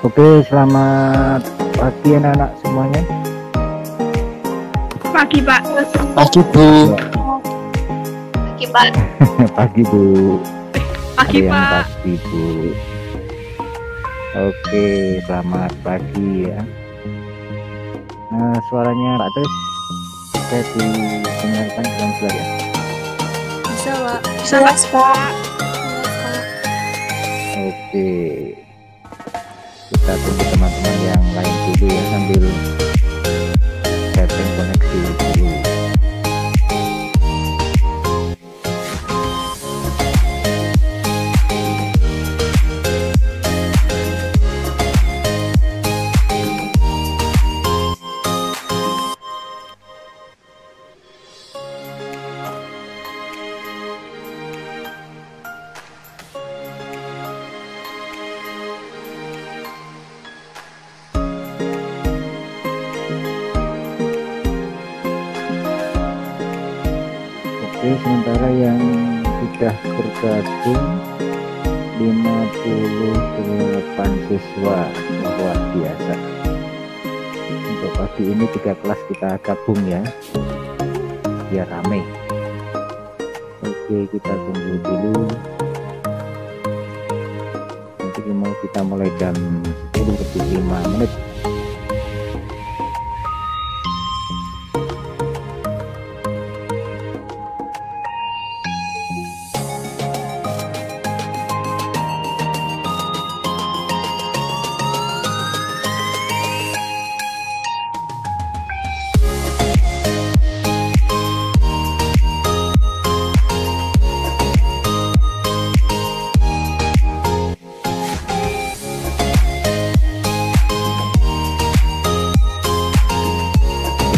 Oke, selamat pagi anak-anak semuanya. Pagi Pak. Pagi Bu. Pagi Pak. Pagi Bu. Pagi Ada yang Pak. pagi Bu. Oke, selamat pagi ya. Nah, suaranya Pak Tris bisa didengarkan dengan jelas ya? Bisa Pak. Bisa Pak. Oke, kita tunggu teman-teman yang lain dulu ya, sambil setting koneksi dulu. Oke, sementara yang sudah bergabung 58 siswa, luar biasa. Untuk pagi ini 3 kelas kita gabung ya, biar rame. Oke, kita tunggu dulu. Nanti mau kita mulai jam 10:05.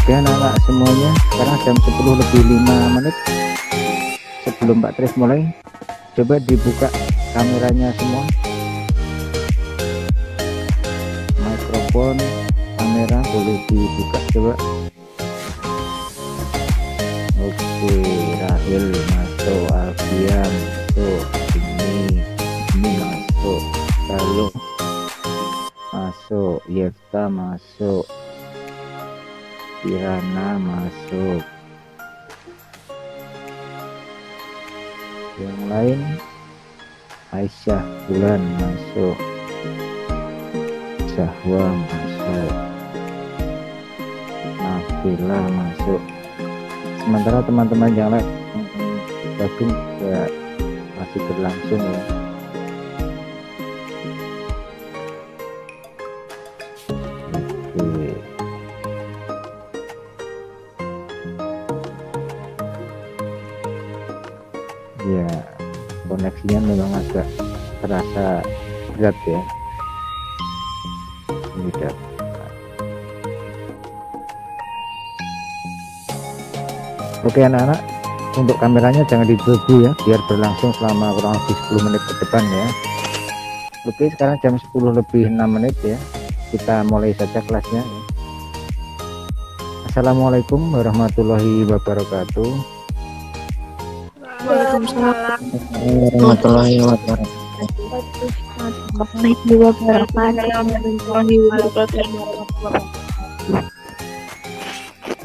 Oke anak-anak semuanya, sekarang jam 10:05. Sebelum Pak Tris mulai, coba dibuka kameranya semua, mikrofon, kamera boleh dibuka coba. Oke, Rahel masuk, Alfia masuk, ini masuk, lalu masuk, Yerta masuk, Kirana masuk, yang lain Aisyah Bulan masuk, Zahwa masuk, Nabila masuk. Sementara teman-teman yang lain gabung juga masih berlangsung ya. Oke. Ya, koneksinya memang agak terasa berat ya. Tidak. Oke anak-anak, untuk kameranya jangan ditutup ya, biar berlangsung selama kurang lebih 10 menit ke depan ya. Oke, sekarang jam 10:06 ya, kita mulai saja kelasnya ya. Assalamualaikum warahmatullahi wabarakatuh. Waalaikumsalam. Warahmatullahi wabarakatuh.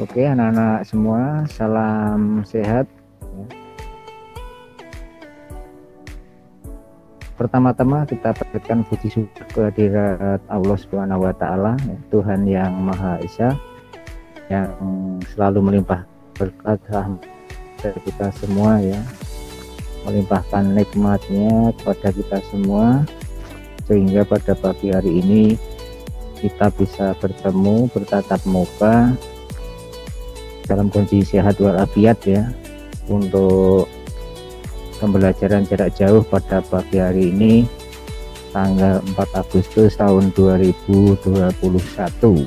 Oke anak-anak semua, salam sehat ya. Pertama-tama kita panjatkan puji syukur kehadirat Allah Subhanahu wa Ta'ala ya, Tuhan yang Maha Esa, yang selalu melimpah berkat rahmat dari kita semua ya, melimpahkan nikmatnya kepada kita semua, sehingga pada pagi hari ini kita bisa bertemu, bertatap muka dalam kondisi sehat walafiat ya, untuk pembelajaran jarak jauh pada pagi hari ini tanggal 4 Agustus tahun 2021.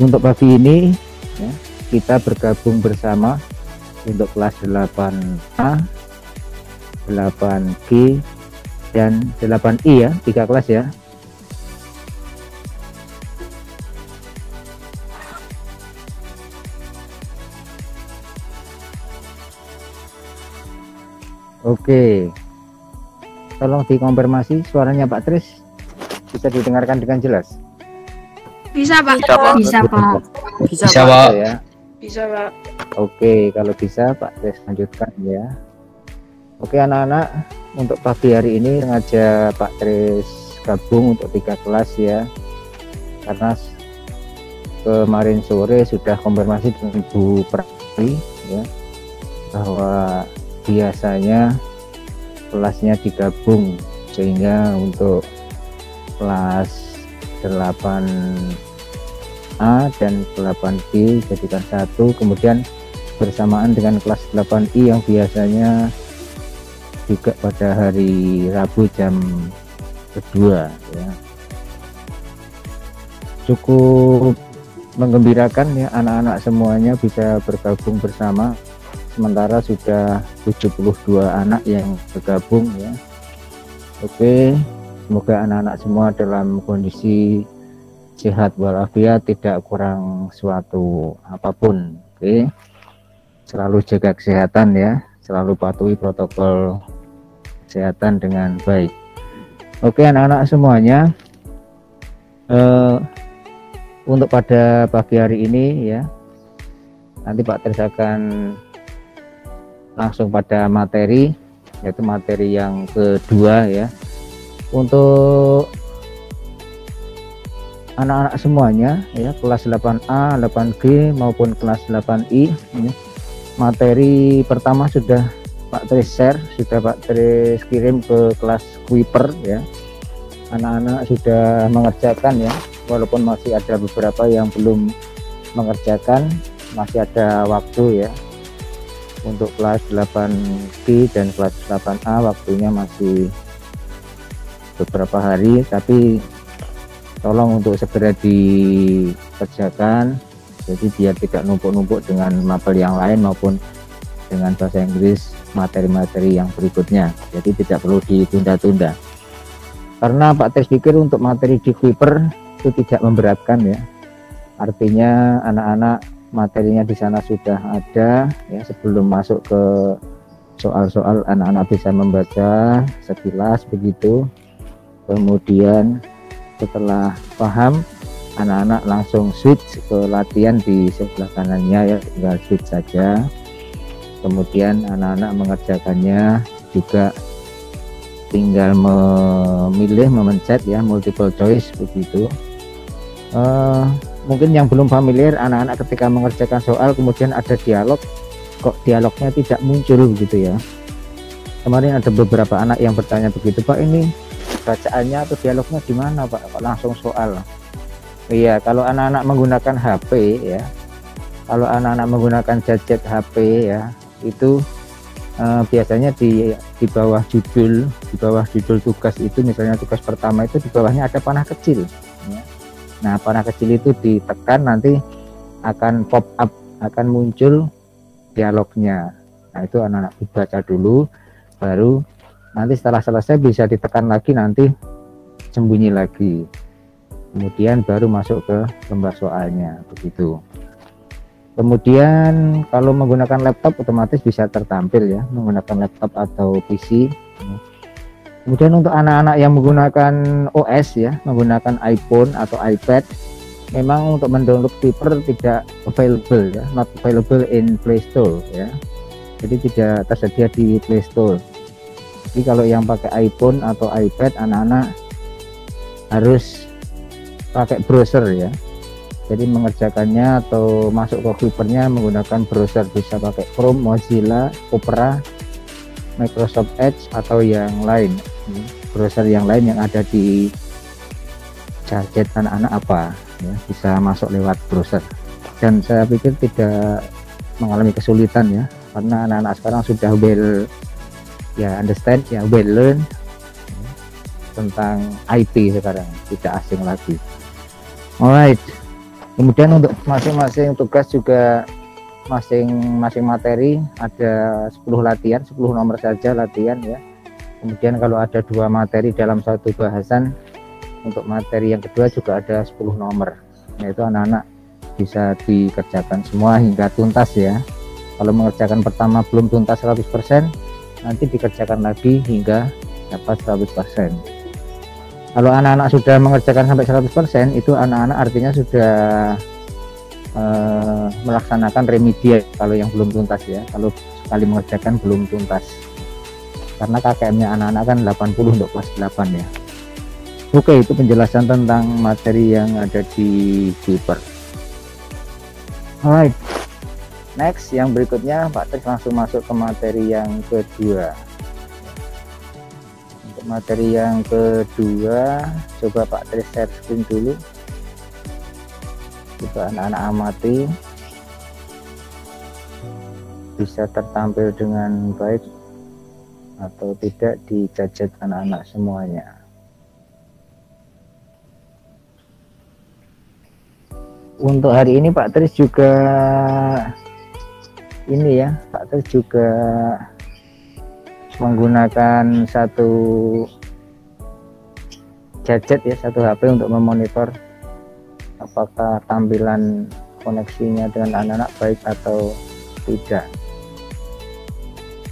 Untuk pagi ini ya, kita bergabung bersama untuk kelas 8A, 8G, dan 8I ya, 3 kelas ya. Oke, tolong dikonfirmasi suaranya Pak Tris. Bisa didengarkan dengan jelas? Bisa, Pak. Bisa, Pak. Bisa, Bisa, Pak. Pak. Ya. Bisa, Pak. Oke, kalau bisa Pak Tris lanjutkan ya. Oke anak-anak, untuk pagi hari ini sengaja Pak Tris gabung untuk 3 kelas ya. Karena kemarin sore sudah konfirmasi dengan Bu Prati ya, bahwa biasanya kelasnya digabung, sehingga untuk kelas 8A dan 8B jadikan satu, kemudian bersamaan dengan kelas 8I yang biasanya juga pada hari Rabu jam kedua ya. Cukup menggembirakan ya, anak-anak semuanya bisa bergabung bersama, sementara sudah 72 anak yang bergabung ya. Oke, semoga anak-anak semua dalam kondisi sehat walafiat, tidak kurang suatu apapun. Oke, selalu jaga kesehatan ya, selalu patuhi protokol kesehatan dengan baik. Oke anak-anak semuanya, untuk pada pagi hari ini ya, nanti Pak Tris akan langsung pada materi, yaitu materi yang kedua ya. Untuk anak-anak semuanya ya, kelas 8A, 8G maupun kelas 8I ya, materi pertama sudah Pak Tris share, sudah Pak Tris kirim ke kelas Kuiper ya. Anak-anak sudah mengerjakan ya, walaupun masih ada beberapa yang belum mengerjakan, masih ada waktu ya. Untuk kelas 8B dan kelas 8A waktunya masih beberapa hari, tapi tolong untuk segera dikerjakan, jadi biar tidak numpuk-numpuk dengan mapel yang lain maupun dengan bahasa Inggris materi-materi yang berikutnya. Jadi tidak perlu ditunda-tunda, karena Pak Tris pikir untuk materi di Kuiper itu tidak memberatkan ya. Artinya anak-anak materinya di sana sudah ada ya, sebelum masuk ke soal-soal anak-anak bisa membaca sekilas begitu. Kemudian setelah paham, anak-anak langsung switch ke latihan di sebelah kanannya ya, tinggal switch saja. Kemudian anak-anak mengerjakannya juga tinggal memilih, memencet ya, multiple choice begitu. Mungkin yang belum familiar, anak-anak ketika mengerjakan soal kemudian ada dialog, kok dialognya tidak muncul begitu ya. Kemarin ada beberapa anak yang bertanya begitu, Pak ini bacaannya atau dialognya gimana Pak, kok langsung soal. Iya, kalau anak-anak menggunakan HP ya, kalau anak-anak menggunakan gadget HP ya, itu biasanya di bawah judul, tugas itu, misalnya tugas pertama itu di bawahnya ada panah kecil ya. Nah panah kecil itu ditekan, nanti akan pop up, akan muncul dialognya. Nah itu anak-anak dibaca dulu, baru nanti setelah selesai bisa ditekan lagi, nanti sembunyi lagi, kemudian baru masuk ke lembar soalnya begitu. Kemudian kalau menggunakan laptop otomatis bisa tertampil ya, menggunakan laptop atau PC. Kemudian untuk anak-anak yang menggunakan OS ya, menggunakan iPhone atau iPad, memang untuk mendownload Kuiper tidak available ya, not available in Play Store ya. Jadi tidak tersedia di Play Store. Jadi kalau yang pakai iPhone atau iPad, anak-anak harus pakai browser ya. Jadi mengerjakannya atau masuk ke Kuipernya menggunakan browser, bisa pakai Chrome, Mozilla, Opera, Microsoft Edge atau yang lain, browser yang lain yang ada di gadget anak-anak apa ya, bisa masuk lewat browser. Dan saya pikir tidak mengalami kesulitan ya, karena anak-anak sekarang sudah well ya, understand ya, well learn tentang IT sekarang, tidak asing lagi. Alright. Kemudian untuk masing-masing tugas juga masing-masing materi ada 10 latihan, 10 nomor saja latihan ya. Kemudian kalau ada 2 materi dalam satu bahasan, untuk materi yang kedua juga ada 10 nomor. Yaitu anak-anak bisa dikerjakan semua hingga tuntas ya. Kalau mengerjakan pertama belum tuntas 100%, nanti dikerjakan lagi hingga dapat 100%. Kalau anak-anak sudah mengerjakan sampai 100%, itu anak-anak artinya sudah melaksanakan remedial kalau yang belum tuntas ya. Kalau sekali mengerjakan belum tuntas. Karena KKM-nya anak-anak kan 80 untuk kelas 8 ya. Oke, itu penjelasan tentang materi yang ada di Kuiper. Alright. Next, yang berikutnya Pak Tris langsung masuk ke materi yang kedua. Untuk materi yang kedua, coba Pak Tris share screen dulu. Coba anak-anak amati. Bisa tertampil dengan baik atau tidak di gadget anak-anak semuanya. Untuk hari ini Pak Tris juga ini ya, Pak Tris juga menggunakan satu gadget ya, satu HP untuk memonitor apakah tampilan koneksinya dengan anak-anak baik atau tidak.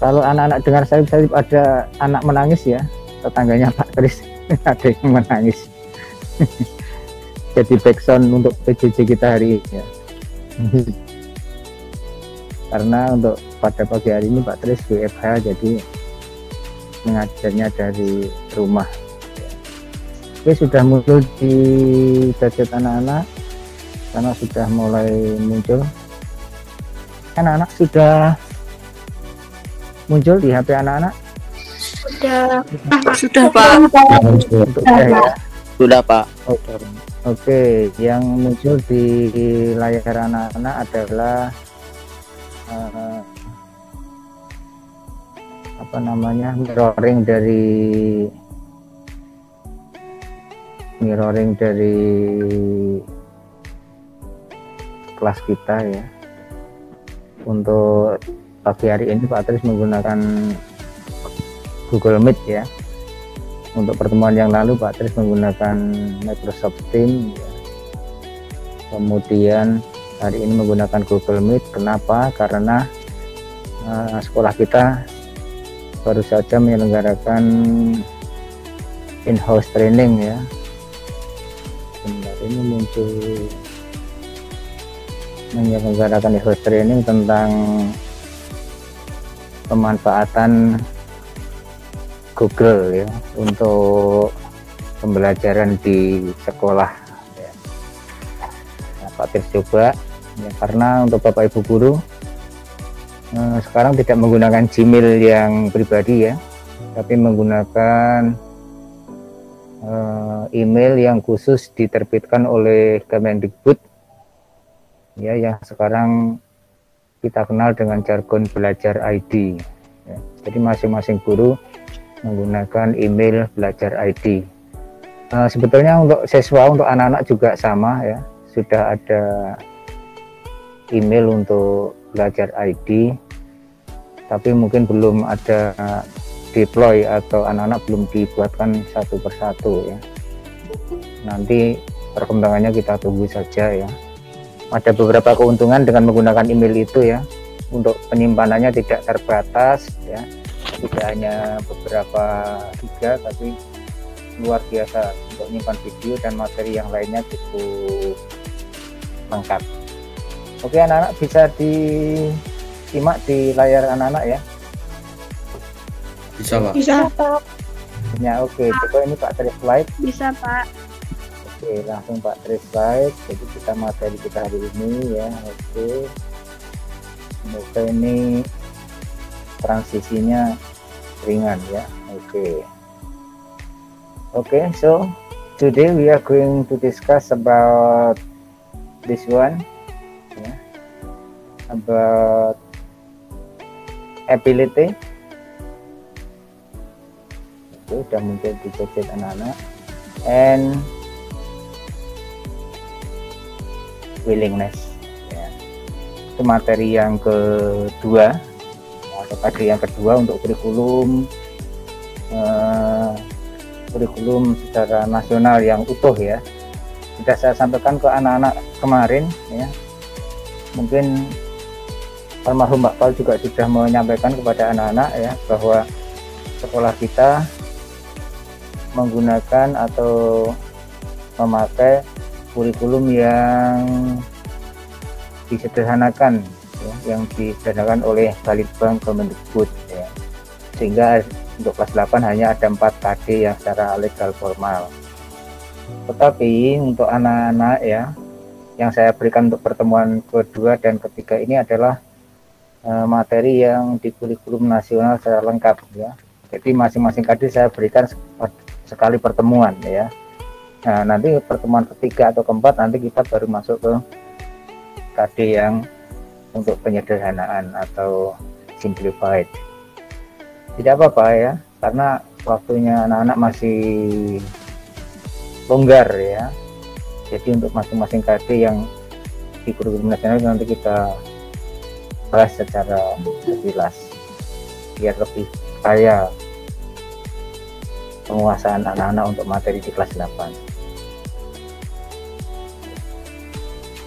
Kalau anak-anak dengar saya ada anak menangis ya, tetangganya Pak Tris ada yang menangis. Jadi backsound untuk PJJ kita hari ini ya. Karena untuk pada pagi hari ini Pak Tris WFH, jadi mengajarnya dari rumah. Oke, sudah muncul di gadget anak-anak, karena sudah mulai muncul. Anak-anak sudah muncul di HP anak-anak? Sudah Pak. Sudah Pak. Oke, yang muncul di layar anak-anak adalah apa namanya, mirroring dari kelas kita ya. Untuk pagi hari ini Pak Tris menggunakan Google Meet ya. Untuk pertemuan yang lalu Pak Tris menggunakan Microsoft Teams ya. Kemudian hari ini menggunakan Google Meet. Kenapa? Karena sekolah kita baru saja menyelenggarakan in-house training ya. Sebentar, ini muncul menyelenggarakan in-house training tentang pemanfaatan Google ya untuk pembelajaran di sekolah ya. Nah, Pak Tris coba ya, karena untuk Bapak Ibu guru sekarang tidak menggunakan Gmail yang pribadi ya, tapi menggunakan email yang khusus diterbitkan oleh Kemendikbud ya, yang sekarang kita kenal dengan jargon belajar ID ya. Jadi masing-masing guru menggunakan email belajar ID. Sebetulnya untuk siswa, untuk anak-anak juga sama ya, sudah ada email untuk belajar ID, tapi mungkin belum ada deploy atau anak-anak belum dibuatkan satu persatu ya. Nanti perkembangannya kita tunggu saja ya. Ada beberapa keuntungan dengan menggunakan email itu ya. Untuk penyimpanannya tidak terbatas ya, tidak hanya beberapa giga, tapi luar biasa untuk menyimpan video dan materi yang lainnya cukup lengkap. Oke anak-anak, bisa disimak di layar anak-anak ya. Bisa Pak. Bisa Pak. Ya oke, coba ini Pak Tris slide. Bisa Pak. Oke, langsung Pak Tris slide. Jadi kita materi kita hari ini ya. Oke. Semoga ini transisinya ringan ya. Oke, so today we are going to discuss about this one ya, about ability. Oke, sudah muncul di gadget anak-anak, and willingness ya. Itu materi yang kedua atau materi yang kedua untuk kurikulum kurikulum secara nasional yang utuh ya. Sudah saya sampaikan ke anak-anak kemarin ya. Mungkin almarhum Mbak Pal juga sudah menyampaikan kepada anak-anak ya, bahwa sekolah kita menggunakan atau memakai kurikulum yang disederhanakan, ya, yang disederhanakan oleh Balitbang Kemendikbud, ya. Sehingga untuk kelas 8 hanya ada 4 KD yang secara legal formal. Tetapi untuk anak-anak ya, yang saya berikan untuk pertemuan kedua dan ketiga ini adalah materi yang di kurikulum nasional secara lengkap, ya. Jadi masing-masing KD saya berikan sekali pertemuan, ya. Nah, nanti pertemuan ketiga atau keempat nanti kita baru masuk ke KD yang untuk penyederhanaan atau simplified. Tidak apa-apa ya, karena waktunya anak-anak masih longgar ya. Jadi untuk masing-masing KD yang di kurikulum nasional nanti kita bahas secara jelas biar lebih kaya penguasaan anak-anak untuk materi di kelas 8.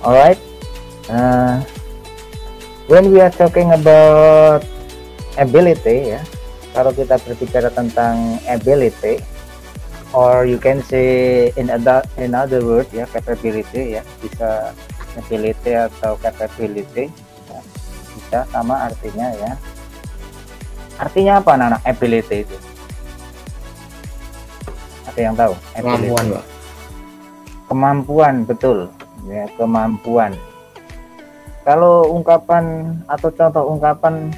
Alright, when we are talking about ability ya, kalau kita berbicara tentang ability, or you can say in other word ya, capability ya, bisa ability atau capability ya, bisa sama artinya ya. Artinya apa anak-anak ability itu? Ada yang tahu? Kemampuan, Pak. Kemampuan, betul ya, kemampuan. Kalau ungkapan atau contoh ungkapan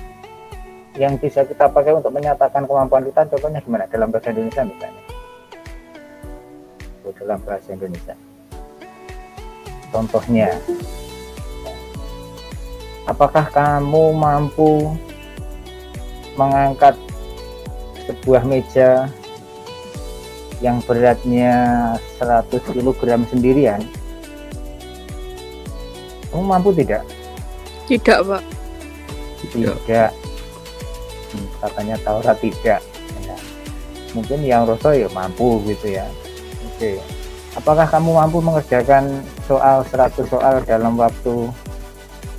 yang bisa kita pakai untuk menyatakan kemampuan kita, contohnya gimana dalam bahasa Indonesia misalnya? Dalam bahasa Indonesia, contohnya, apakah kamu mampu mengangkat sebuah meja yang beratnya 100 kg sendirian? Kamu mampu tidak? Tidak, Pak. Tidak. Katanya Taurat tidak ya. Mungkin yang Rasul ya mampu gitu ya. Oke. Apakah kamu mampu mengerjakan 100 soal dalam waktu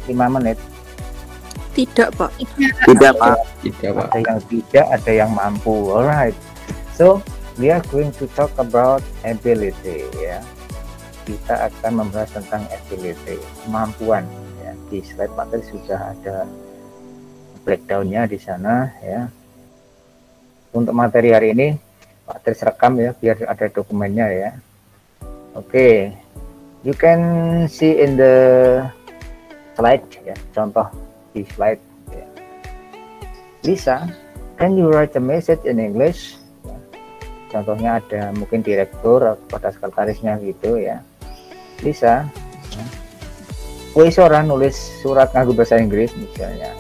5 menit? Tidak, Pak. Tidak, Pak. Tidak, Pak. Ada yang tidak, ada yang mampu. Alright. So we are going to talk about ability ya. Kita akan membahas tentang ability, kemampuan ya. Di slide materi sudah ada breakdownnya di sana ya. Untuk materi hari ini materi rekam ya, biar ada dokumennya ya. Oke, you can see in the slide ya, contoh di slide ya. Lisa, can you write a message in English? Ya. Contohnya ada mungkin direktur pada sekretarisnya gitu ya. Lisa, ya. Nulis surat nganggo bahasa Inggris misalnya.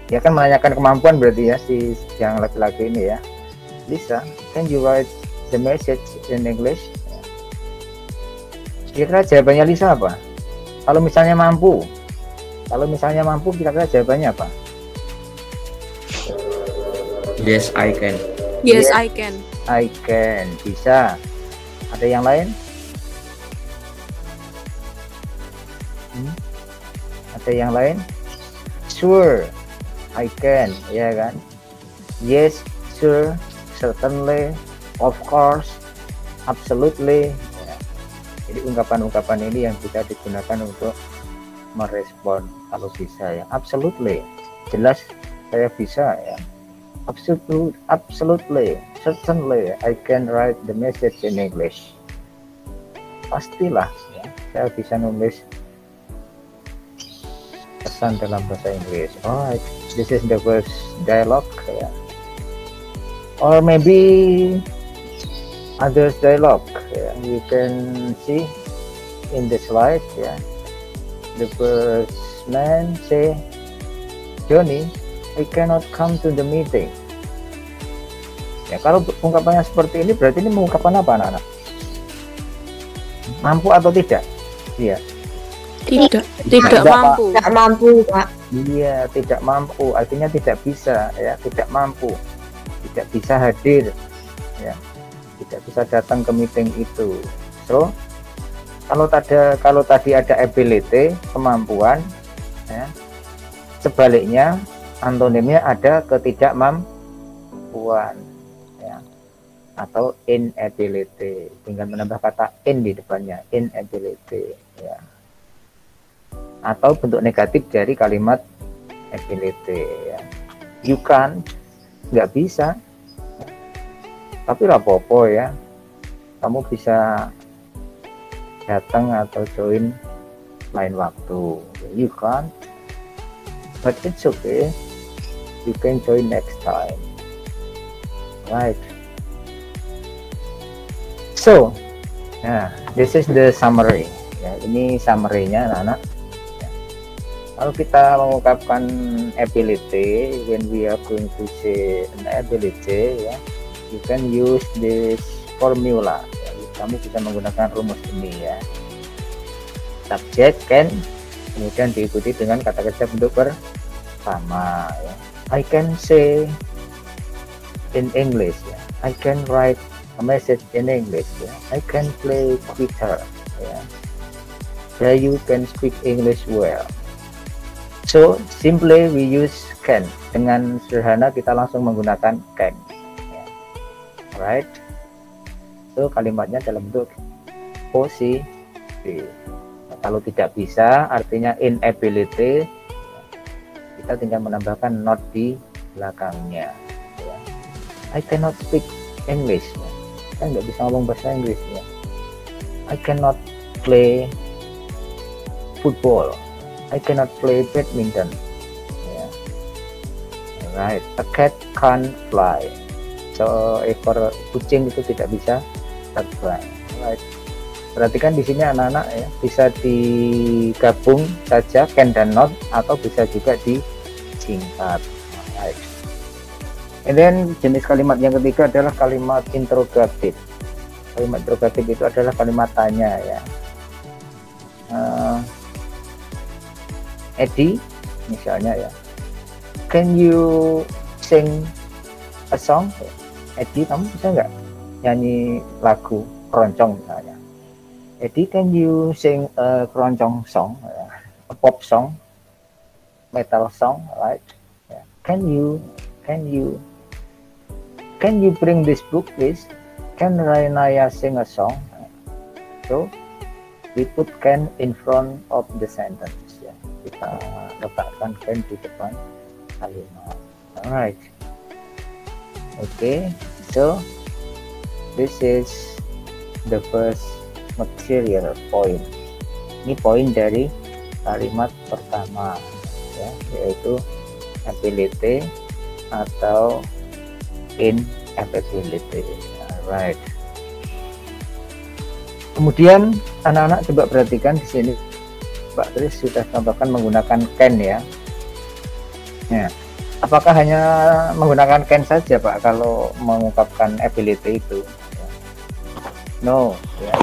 Ya kan menanyakan kemampuan berarti ya si yang laki-laki ini ya. Lisa, can you write the message in English? Kira-kira jawabannya Lisa apa? Kalau misalnya mampu, kira-kira jawabannya apa? Yes, I can. Yes, I can. I can, bisa. Ada yang lain? Ada yang lain? Sure, I can, ya kan? Yes, sure, certainly, of course, absolutely. Ya. Jadi ungkapan-ungkapan ini yang bisa digunakan untuk merespon kalau bisa ya. Absolutely, jelas saya bisa ya. Absolutely, certainly, I can write the message in English. Pastilah ya, saya bisa nulis pesan dalam bahasa Inggris. Alright, this is the first dialogue ya. Or maybe others dialogue ya. You can see in the slide ya. The first man say, Johnny, I cannot come to the meeting. Ya, kalau ungkapannya seperti ini berarti ini mengungkapkan apa anak-anak? Mampu atau tidak? Iya. Tidak mampu. Tidak mampu, Pak. Iya, tidak mampu. Artinya tidak bisa ya, tidak mampu. Tidak bisa hadir ya. Tidak bisa datang ke meeting itu. So, kalau tadi ada ability, kemampuan ya. Sebaliknya antonimnya ada ketidakmampuan ya. atau inability, tinggal menambah kata in di depannya, inability ya. Atau bentuk negatif dari kalimat ability ya. You can't, nggak bisa, tapi rapopo ya, kamu bisa datang atau join lain waktu. You can't, but it's okay, you can join next time, right? So, nah, this is the summary. Ya, ini summary-nya, anak-anak. Ya. Kalau kita mengungkapkan ability, when we are going to say an ability, ya, you can use this formula. Ya. Kamu bisa menggunakan rumus ini ya. Subject can, kemudian diikuti dengan kata kerja bentuk pertama. Ya. I can say in English. Ya. I can write a message in English. Yeah. I can play guitar. Yeah. There you can speak English well. So simply we use can. Dengan sederhana kita langsung menggunakan can. Yeah. Right. So kalimatnya dalam bentuk positif. Nah, kalau tidak bisa, artinya inability, kita tinggal menambahkan not di belakangnya. Yeah. I cannot speak English. Saya nggak bisa ngomong bahasa Inggris ya. I cannot play football. I cannot play badminton. Ya. Right. A cat can't fly. So ekor kucing itu tidak bisa terbang. Right. Perhatikan di sini anak-anak ya, bisa digabung saja can dan not, atau bisa juga disingkat. Right. And then jenis kalimat yang ketiga adalah kalimat interrogatif. Kalimat interrogatif itu adalah kalimat tanya ya. Eddie misalnya ya, can you sing a song? Eddie, kamu bisa nggak nyanyi lagu keroncong misalnya? Eddie, can you sing a keroncong song? A pop song, metal song, right? Yeah. Can you bring this book please? Can Rainaya sing a song? So we put can in front of the sentence ya. Kita letakkan can di depan kalimat. Alright. Okay. So this is the first material point. Ini poin dari kalimat pertama ya, yaitu ability atau inability. Alright. Kemudian anak-anak coba perhatikan di sini, Pak Tris sudah tambahkan menggunakan can ya. Ya. Apakah hanya menggunakan can saja Pak kalau mengungkapkan ability itu? No. Ya.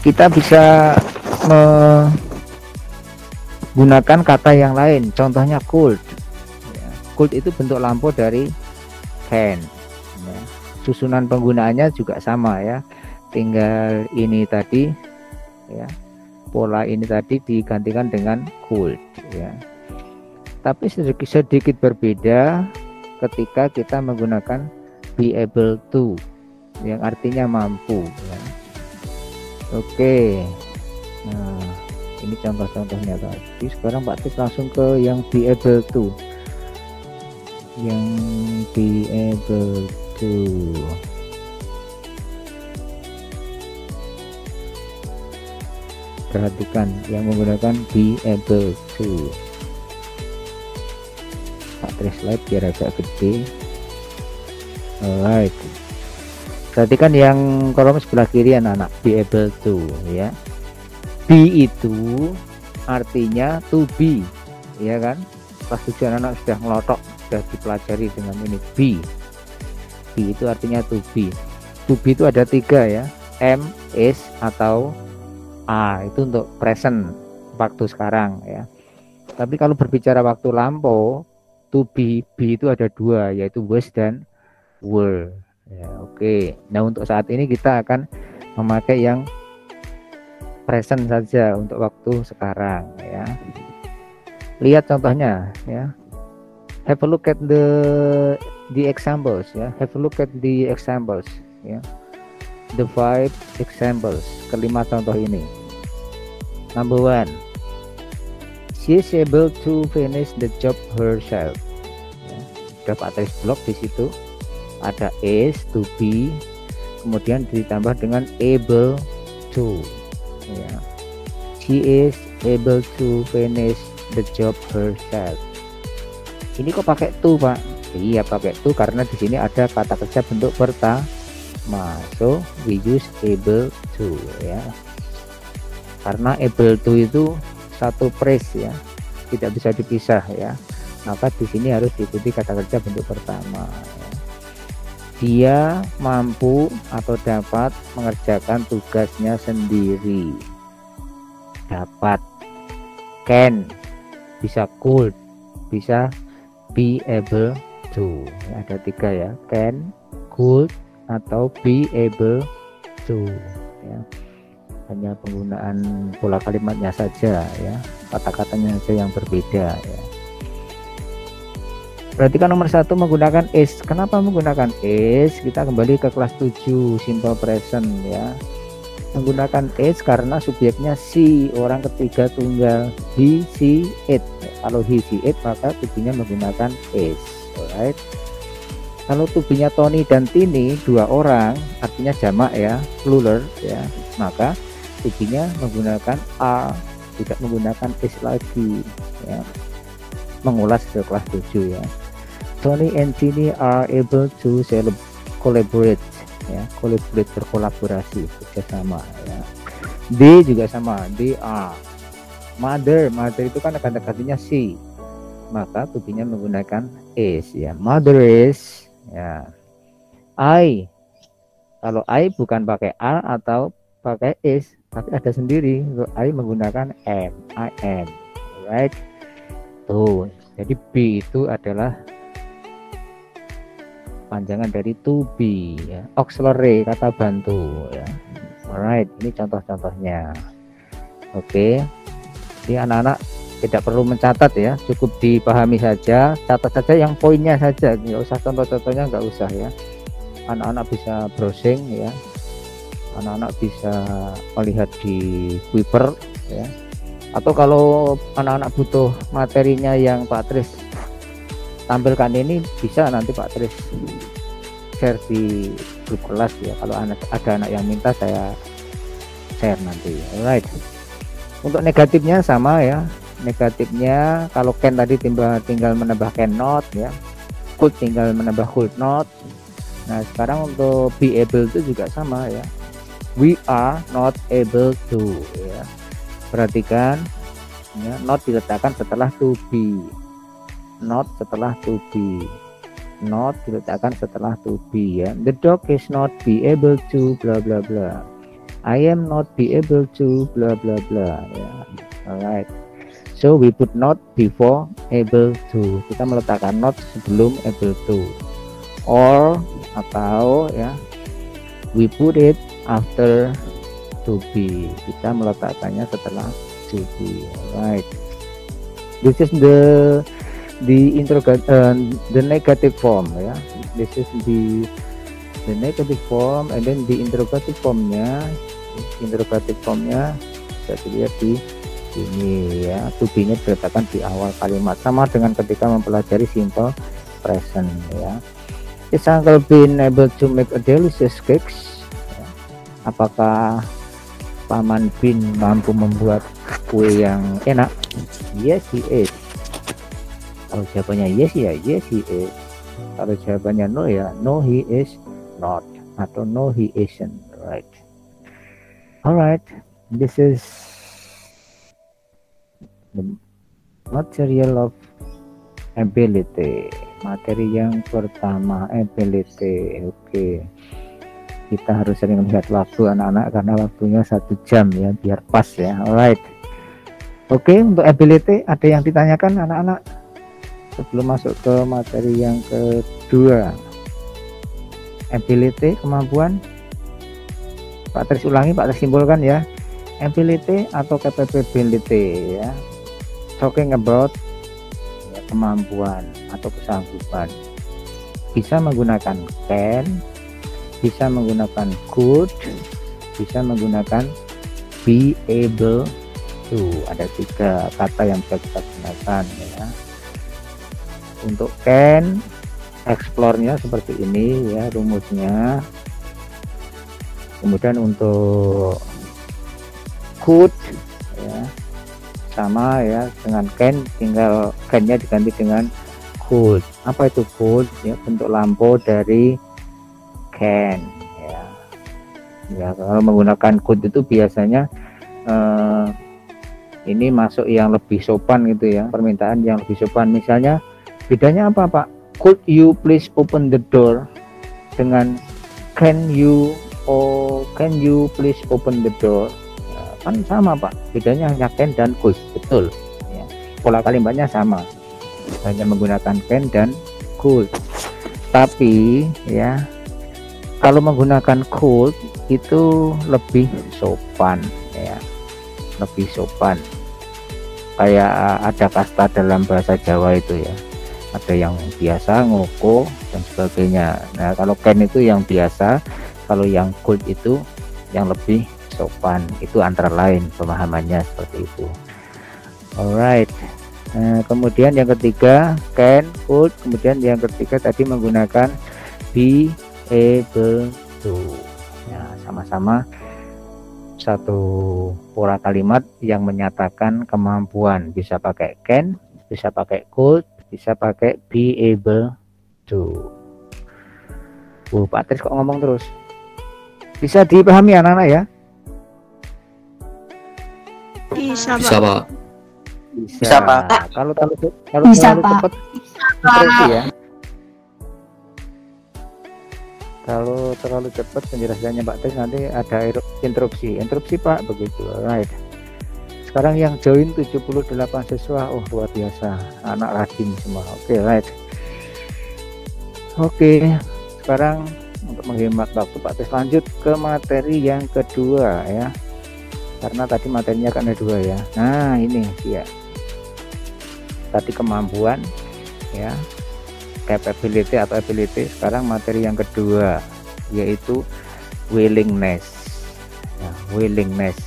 Kita bisa menggunakan kata yang lain. Contohnya could. Ya. Could itu bentuk lampau dari can. Ya. Susunan penggunaannya juga sama ya, tinggal ini tadi ya, pola ini tadi digantikan dengan could ya. Tapi sedikit berbeda ketika kita menggunakan be able to yang artinya mampu ya. Oke. Nah, ini contoh-contohnya tadi. Sekarang Pak Tis langsung ke yang be able to. Yang be able to. Perhatikan yang menggunakan be able to. Pak Tis slide biar agak gede. Alright. Perhatikan yang kolom sebelah kiri anak-anak, be able to ya. Be itu artinya to be, ya kan? Pas tujuan anak sudah ngelotok, sudah dipelajari dengan ini be. Be itu artinya to be. To be itu ada 3 ya, am, is, atau are. Itu untuk present, waktu sekarang ya. Tapi kalau berbicara waktu lampau, to be itu ada 2, yaitu was dan were. Ya, oke. Nah untuk saat ini kita akan memakai yang present saja untuk waktu sekarang ya. Lihat contohnya ya. Have a look at the the examples ya. Have a look at the examples ya. The 5 examples, kelima contoh ini. Number 1, she is able to finish the job herself. Ya, udah Pak Tris blok di situ. Ada is, to be, kemudian ditambah dengan able to. Ya. She is able to finish the job herself. Ini kok pakai to, Pak? Iya, pakai to karena di sini ada kata kerja bentuk pertama. So we use able to ya. Karena able to itu satu phrase ya, tidak bisa dipisah ya. Maka di sini harus diikuti kata kerja bentuk pertama. Ya. Dia mampu atau dapat mengerjakan tugasnya sendiri. Dapat, can, bisa could, bisa be able to. Ya, ada 3 ya, can, could, atau be able to ya. Hanya penggunaan pola kalimatnya saja ya, kata-katanya saja yang berbeda ya. Perhatikan nomor 1 menggunakan is. Kenapa menggunakan is? Kita kembali ke kelas 7 simple present ya. Menggunakan is karena subjeknya si, orang ketiga tunggal, he, she, it. Kalau he, she, it maka tujuannya menggunakan is. Alright. Kalau tubuhnya Tony dan Tini 2 orang, artinya jamak ya, plural ya, maka tubuhnya menggunakan are, tidak menggunakan is lagi ya. Mengulas ke kelas 7 ya. Tony and Tini are able to collaborate ya, collaborate berkolaborasi, bekerjasama ya. They juga sama, they are. Mother itu kan gantinya si, maka tubuhnya menggunakan is ya. Mother is ya. I, kalau I bukan pakai are atau pakai is, tapi ada sendiri. Untuk I menggunakan am, I am, right? Tuh, jadi be itu adalah panjangan dari to be ya. Auxiliary, kata bantu ya. Alright, ini contoh-contohnya. Oke, ini anak-anak tidak perlu mencatat ya, cukup dipahami saja, catat saja yang poinnya saja, nggak usah contoh-contohnya, nggak usah ya. Anak-anak bisa browsing ya, anak-anak bisa melihat di Quiver ya, atau kalau anak-anak butuh materinya yang Pak Tris tampilkan ini, bisa nanti Pak Tris share di grup kelas ya. Kalau ada anak yang minta, saya share nanti. Alright, untuk negatifnya sama ya. Negatifnya kalau can tadi tinggal menambah cannot ya, could tinggal menambah could not. Nah sekarang untuk be able itu juga sama ya, we are not able to ya. Perhatikan ya, not diletakkan setelah to be, not setelah to be, not diletakkan setelah to be ya. The dog is not be able to bla bla bla, I am not be able to bla bla bla ya. Alright, so we put not before able to, kita meletakkan not sebelum able to, or atau ya, we put it after to be, kita meletakkannya setelah to be. Alright, this is the negative form ya. This is the negative form, and then the interrogative formnya bisa dilihat di ini ya. To be-nya diletakkan di awal kalimat, sama dengan ketika mempelajari simple present ya. Is Uncle Bin able to make a delicious cakes ya. Apakah Paman Bin mampu membuat kue yang enak? Yes he is. Kalau jawabannya yes ya yes he is. Kalau jawabannya no ya no he is not, atau no he isn't. Right. Alright, this is the material of ability. Materi yang pertama, ability. Oke, kita harus sering melihat waktu anak-anak karena waktunya 1 jam ya, biar pas ya. Alright. Oke, untuk ability ada yang ditanyakan anak-anak sebelum masuk ke materi yang kedua? Ability, kemampuan. Pak Tris ulangi, Pak Tris simpulkan ya. Ability atau capability ya. Talking about ya, kemampuan atau kesanggupan. bisa menggunakan can, bisa menggunakan could, bisa menggunakan be able to. Ada 3 kata yang bisa kita gunakan ya. Untuk can, explore-nya seperti ini ya rumusnya. Kemudian untuk could ya sama ya dengan can, tinggal can-nya diganti dengan could. Apa itu could? Ya, bentuk lampau dari can ya. Ya, kalau menggunakan could itu biasanya ini masuk yang lebih sopan gitu ya, permintaan yang lebih sopan. Misalnya bedanya apa Pak? Could you please open the door dengan can you please open the door? Nah, kan sama Pak, bedanya hanya can dan could. Betul ya. Pola kalimatnya sama, hanya menggunakan can dan could. Tapi ya kalau menggunakan could itu lebih sopan ya, lebih sopan. Kayak ada kasta dalam bahasa Jawa itu ya, ada yang biasa, ngoko dan sebagainya. Nah kalau can itu yang biasa, kalau yang could itu yang lebih sopan. Itu antara lain pemahamannya seperti itu. Alright. Nah, kemudian yang ketiga can, could. Kemudian yang ketiga tadi menggunakan be able to. Ya, sama-sama satu pola kalimat yang menyatakan kemampuan. Bisa pakai can, bisa pakai could, bisa pakai be able to. Pak Tris kok ngomong terus? Bisa dipahami anak-anak ya? Bisa, Bisa, Pak. Pak. Bisa, Pak. Kalau Bisa, terlalu Pak. cepat interupsi ya. Kalau terlalu cepat penjelasannya Pak Tris nanti ada interupsi. Interupsi Pak, begitu. Alright. Sekarang yang join 78 siswa. Oh, luar biasa. Anak rajin semua. Oke, right. Oke. Sekarang untuk menghemat waktu Pak Tris lanjut ke materi yang kedua ya. Karena tadi materinya kan ada 2 ya. Nah, ini ya. Tadi kemampuan ya. Capability atau ability. Sekarang materi yang kedua yaitu willingness. Nah, willingness.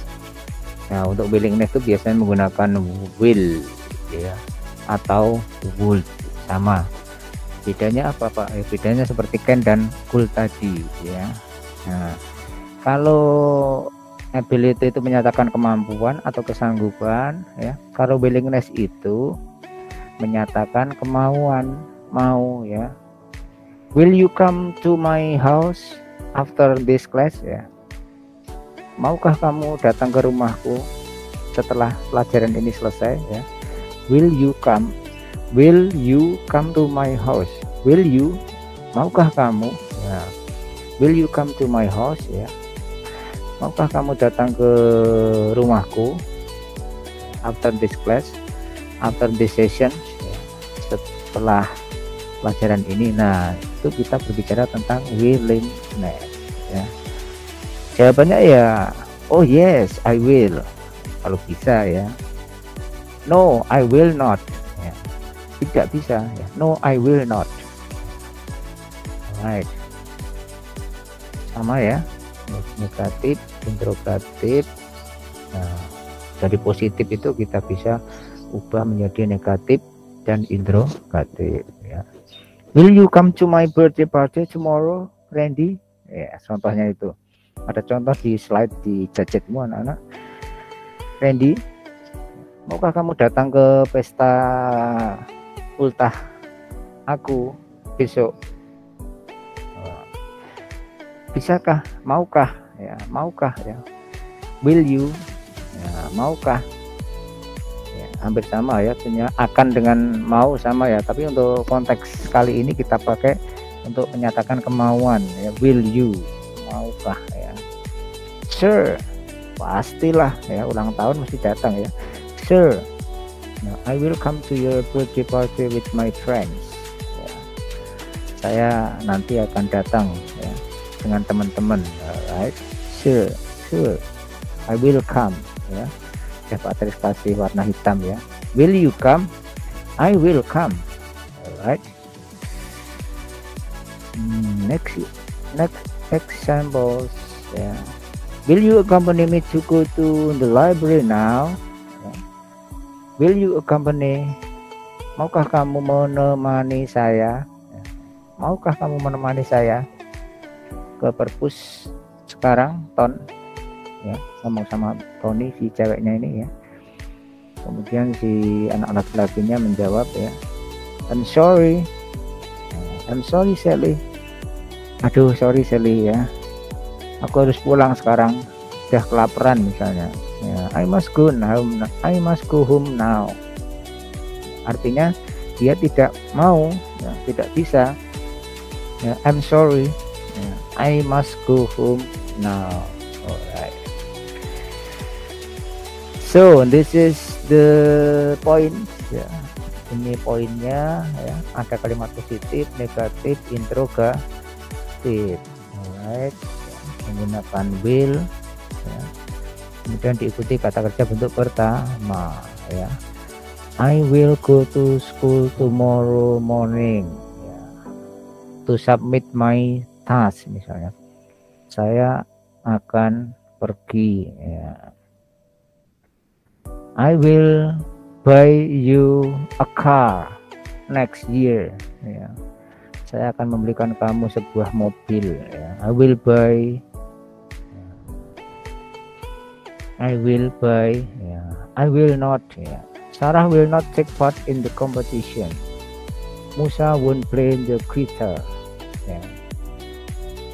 Nah, untuk willingness itu biasanya menggunakan will ya atau would, sama. Bedanya apa Pak? Bedanya seperti can dan could tadi ya. Nah, kalau ability itu menyatakan kemampuan atau kesanggupan ya. Kalau willingness itu menyatakan kemauan, mau ya. Will you come to my house after this class ya. Maukah kamu datang ke rumahku setelah pelajaran ini selesai ya. Will you come to my house. Will you, maukah kamu ya. Will you come to my house ya. Maukah kamu datang ke rumahku after this class, after this session ya. Setelah pelajaran ini. Nah, itu kita berbicara tentang willingness ya. Jawabannya ya, oh yes, I will. Kalau bisa ya. No, I will not. Ya. Tidak bisa ya. No, I will not. Alright. Sama ya. Negatif, interrogatif. Nah, dari positif itu kita bisa ubah menjadi negatif dan interrogatif ya. Will you come to my birthday party tomorrow, Randy? Ya, contohnya itu. Ada contoh di slide di gadgetmu anak-anak. Randy, maukah kamu datang ke pesta ultah aku besok? Bisakah? Maukah? Ya, maukah ya? Will you? Ya, maukah? Ya, hampir sama ya, artinya akan dengan mau sama ya. Tapi untuk konteks kali ini kita pakai untuk menyatakan kemauan ya. Will you? Maukah ya? Sure, pastilah ya, ulang tahun mesti datang ya. Sure, nah, I will come to your birthday party with my friends ya. Saya nanti akan datang ya dengan teman-teman. Alright, sure, I will come ya. Pak Tris kasih warna hitam ya. Will you come? I will come. Alright. next examples. Ya. Will you accompany me to go to the library now? Ya. Will you accompany? Maukah kamu menemani saya? Ya. Maukah kamu menemani saya ke perpus sekarang, Ton? Ya, ngomong sama Tony si ceweknya ini ya. Kemudian si anak laki-lakinya menjawab ya, I'm sorry Sally. Aduh, sorry Sally ya, aku harus pulang sekarang, udah kelaparan misalnya ya. I must go home now. Artinya dia tidak mau ya, tidak bisa ya, I'm sorry ya, I must go home now. Alright, so this is the point ya. Ini poinnya ya, ada kalimat positif, negatif, interrogatif. Alright, menggunakan will ya. Kemudian diikuti kata kerja bentuk pertama ya. I will go to school tomorrow morning ya. To submit my task misalnya. Saya akan pergi ya. I will buy you a car next year ya. Saya akan membelikan kamu sebuah mobil ya. I will buy ya. I will not ya. Sarah will not take part in the competition. Musa won't play the guitar ya.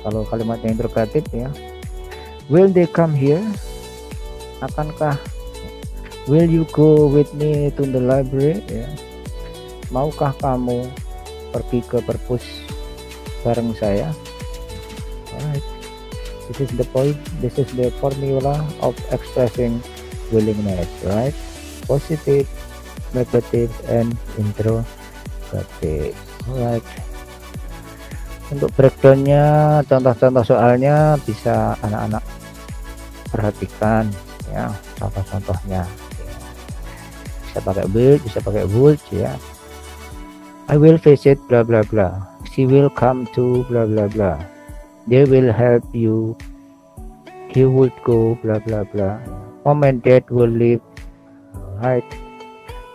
Kalau kalimatnya interrogatif ya, will they come here? Akankah? Will you go with me to the library? Ya. Maukah kamu pergi ke perpus bareng saya? Alright. This is the point. This is the formula of expressing willingness, right? Positive, negative, and interrogative. Alright. Untuk breakdownnya, contoh-contoh soalnya bisa anak-anak perhatikan ya, contoh-contohnya. Bisa pakai will, bisa pakai would ya. I will visit blah blah blah. She will come to blah blah blah. They will help you. He would go blah blah blah. Mom and dad will live. Right.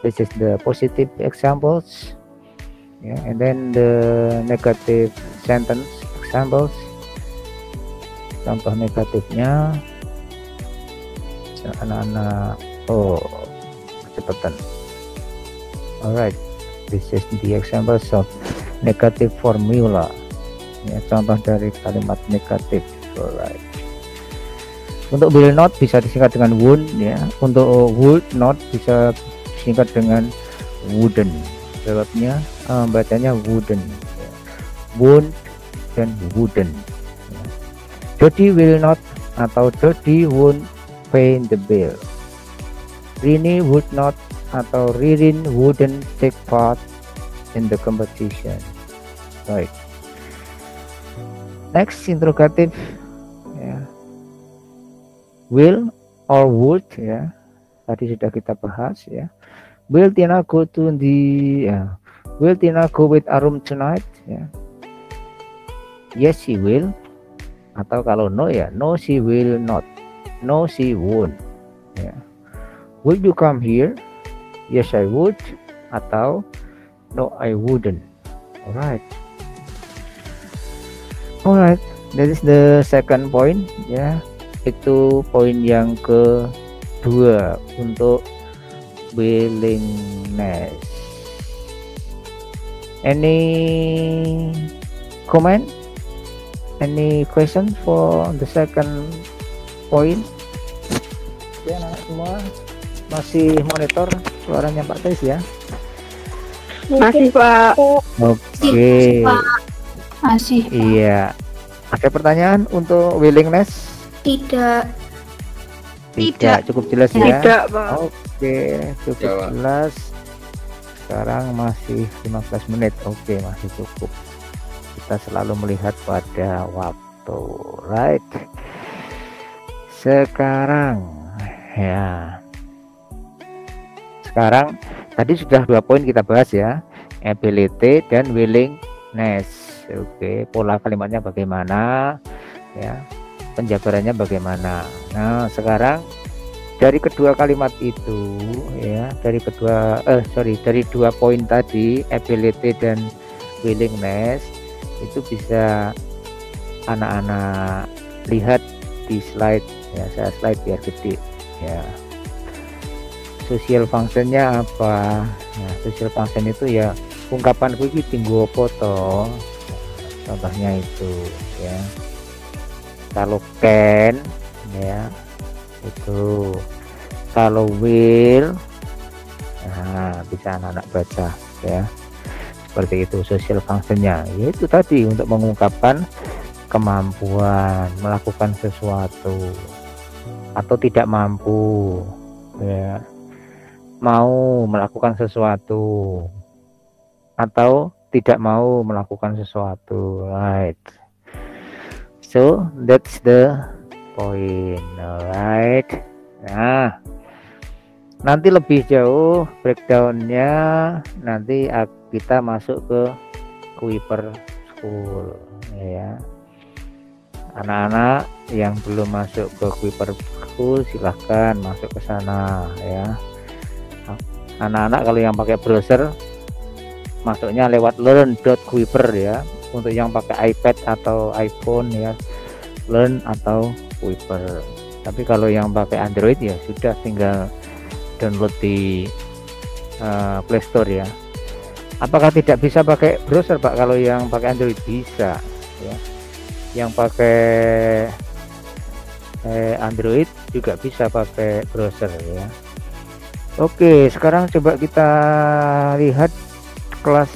This is the positive examples. Yeah, and then the negative sentence examples. Contoh negatifnya anak-anak kecepatan. Alright, this is the examples of negative formula ya, contoh dari kalimat negatif. Alright, untuk will not bisa disingkat dengan won't ya, untuk would not bisa disingkat dengan wouldn't. Jawabnya bacanya wouldn't ya. Won't dan wouldn't ya. Dodi will not atau Dodi won't pay the bill. Rini would not atau Ririn wouldn't take part in the competition. Right. Next, interrogative ya. Will or would ya. Tadi sudah kita bahas ya. Will Tina go to the Will Tina go with Arum tonight ya. Yes she will. Atau kalau no ya, no she will not. No she won't ya. Would you come here? Yes I would. Atau no I wouldn't. Alright, that is the second point ya. Itu poin yang kedua untuk willingness. Any comment? Any question for the second point? Oke, anak semua masih monitor suaranya Pak Tes ya? Masih Pak. Oke. Masih. Iya. Ada pertanyaan untuk willingness? Tidak. Cukup jelas ya? Tidak Pak. Oke, cukup jelas. Sekarang masih 15 menit. Oke, masih cukup. Kita selalu melihat pada waktu, right? Sekarang ya. Sekarang tadi sudah 2 poin kita bahas ya, ability dan willingness. Oke, pola kalimatnya bagaimana, ya, penjabarannya bagaimana. Nah, sekarang dari kedua kalimat itu, ya, dari dua poin tadi, ability dan willingness, itu bisa anak-anak lihat di slide, ya, saya slide biar gede, ya. Social functionnya apa? Nah, social function itu ya ungkapan kuwi tinggu foto, contohnya itu, ya. Kalau can, ya, itu. Kalau will, nah, bisa anak-anak baca, ya, seperti itu social functionnya. Yaitu tadi untuk mengungkapkan kemampuan melakukan sesuatu atau tidak mampu, ya, mau melakukan sesuatu atau tidak mau melakukan sesuatu, right? So that's the point, alright. Nah, nanti lebih jauh breakdownnya nanti kita masuk ke Kuiper School, ya. Anak-anak yang belum masuk ke Kuiper School silahkan masuk ke sana, ya. Anak-anak kalau yang pakai browser masuknya lewat learn.kuiper, ya. Untuk yang pakai iPad atau iPhone, ya, learn atau Kuiper. Tapi kalau yang pakai Android ya sudah tinggal download di Play Store, ya. Apakah tidak bisa pakai browser, Pak? Kalau yang pakai Android bisa, ya. Yang pakai Android juga bisa pakai browser, ya. Oke, sekarang coba kita lihat kelas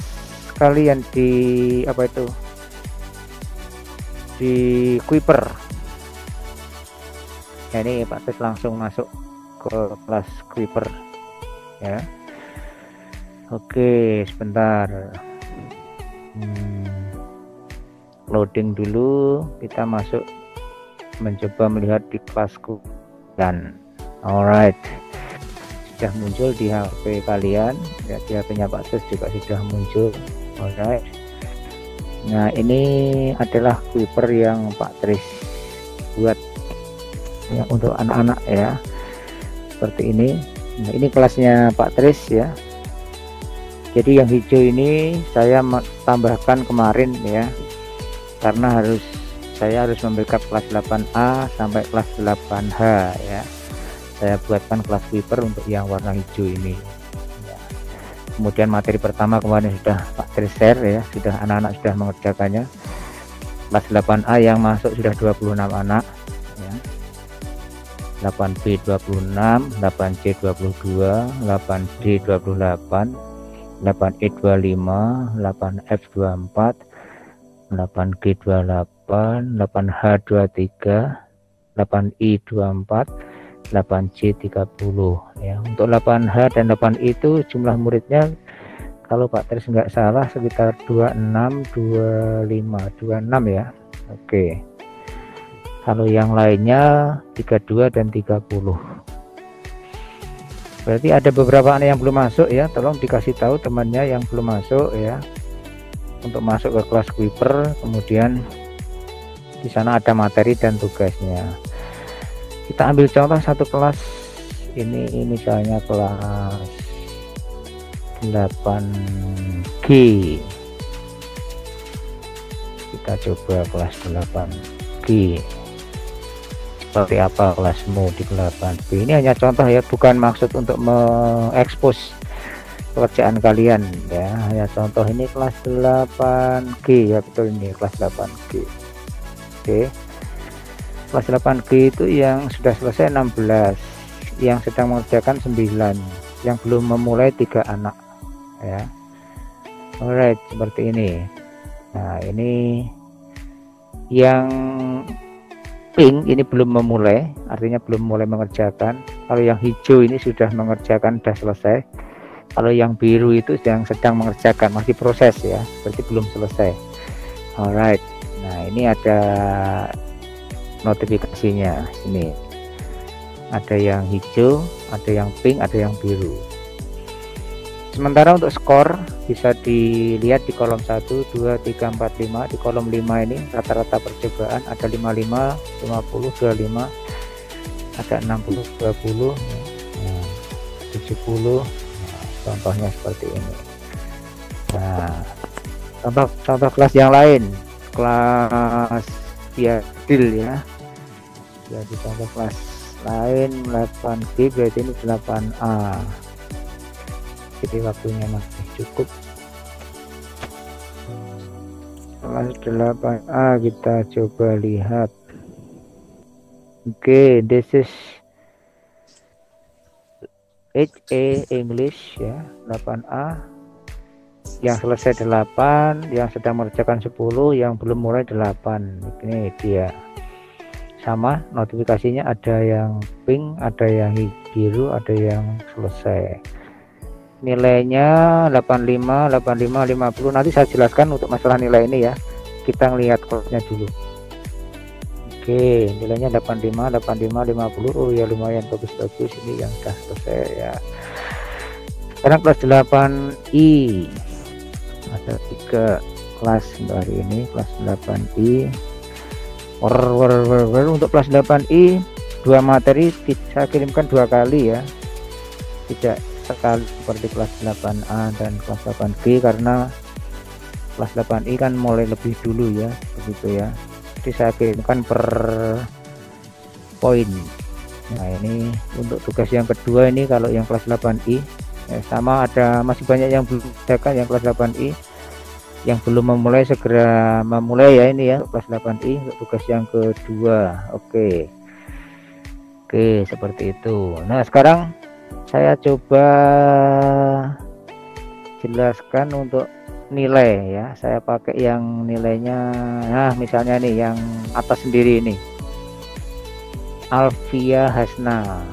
kalian di apa itu, di Kuiper. Ya, ini Pak Tes langsung masuk ke kelas Kuiper, ya. Oke, sebentar, loading dulu, kita masuk mencoba melihat di kelasku. Dan alright, sudah muncul di HP kalian, ya, di HP-nya Pak Tes juga sudah muncul. Alright, nah ini adalah Kuiper yang Pak Tris buat, ya, untuk anak-anak, ya, seperti ini. Nah, ini kelasnya Pak Tris, ya. Jadi yang hijau ini saya tambahkan kemarin, ya, karena saya harus membackup kelas 8A sampai kelas 8H, ya. Saya buatkan kelas Kuiper untuk yang warna hijau ini, ya. Kemudian materi pertama kemarin sudah Pak Tris share, ya, sudah anak-anak sudah mengerjakannya. Kelas 8A yang masuk sudah 26 anak, ya. 8B 26, 8C 22, 8D 28, 8E 25, 8F 24, 8G 28, 8H 23, 8I 24, 8C 30, ya. Untuk 8H dan 8I itu jumlah muridnya kalau Pak Tris nggak salah sekitar 26, 25, 26, ya. Oke. Kalau yang lainnya 32 dan 30. Berarti ada beberapa anak yang belum masuk, ya. Tolong dikasih tahu temannya yang belum masuk, ya, untuk masuk ke kelas Kuiper. Kemudian di sana ada materi dan tugasnya. Kita ambil contoh satu kelas ini, misalnya kelas 8G. Kita coba kelas 8G seperti apa kelasmu di 8B. Ini hanya contoh, ya, bukan maksud untuk mengekspos pekerjaan kalian, ya, hanya contoh. Ini kelas 8G, ya, betul, ini kelas 8G. Oke, kelas 8G itu yang sudah selesai 16, yang sedang mengerjakan 9, yang belum memulai 3 anak, ya. Alright, seperti ini. Nah, ini yang pink ini belum memulai, artinya belum mulai mengerjakan. Kalau yang hijau ini sudah mengerjakan, sudah selesai. Kalau yang biru itu sedang mengerjakan, masih proses, ya, berarti belum selesai. Alright, nah ini ada notifikasinya. Ini ada yang hijau, ada yang pink, ada yang biru. Sementara untuk skor bisa dilihat di kolom 1, 2, 3, 4, 5. Di kolom 5 ini rata-rata percobaan ada 55, 50, 25, ada 60, 20, 70. Nah, contohnya seperti ini. Nah, contoh kelas yang lain, kelas biadil ya. Jadi contoh kelas lain 8B berarti ini 8A. Jadi waktunya masih cukup. Kelas 8A kita coba lihat. Oke, this is HA English ya, 8A. Yang selesai 8, yang sedang mengerjakan 10, yang belum mulai 8. Ini dia. Sama notifikasinya, ada yang pink, ada yang biru, ada yang selesai. Nilainya 85, 85, 50. Nanti saya jelaskan untuk masalah nilai ini ya. Kita ngelihat kelasnya dulu. Oke, nilainya 85, 85, 50. Oh ya, lumayan bagus-bagus ini yang sudah selesai ya. Sekarang kelas 8I. Ada 3 kelas untuk hari ini, kelas 8I. Untuk kelas 8I 2 materi saya kirimkan 2 kali ya, tidak sekali seperti kelas 8A dan kelas 8B, karena kelas 8I kan mulai lebih dulu ya, begitu ya. Jadi saya kirimkan per poin. Nah, ini untuk tugas yang kedua ini kalau yang kelas 8I ya, sama ada masih banyak yang belum dikerjakan yang kelas 8I. Yang belum memulai segera memulai ya ini ya, untuk kelas 8I untuk tugas yang kedua. Oke, seperti itu. Nah, sekarang saya coba jelaskan untuk nilai ya. Saya pakai yang nilainya, nah misalnya nih yang atas sendiri ini, Alfia Hasna.